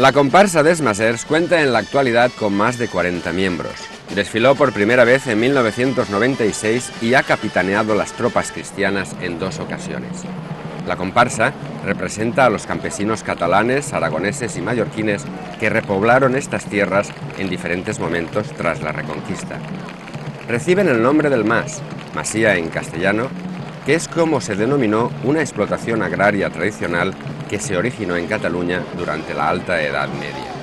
La comparsa de Esmasers cuenta en la actualidad con más de 40 miembros. Desfiló por primera vez en 1996 y ha capitaneado las tropas cristianas en 2 ocasiones. La comparsa representa a los campesinos catalanes, aragoneses y mallorquines que repoblaron estas tierras en diferentes momentos tras la Reconquista. Reciben el nombre del mas, masía en castellano, que es como se denominó una explotación agraria tradicional que se originó en Cataluña durante la Alta Edad Media.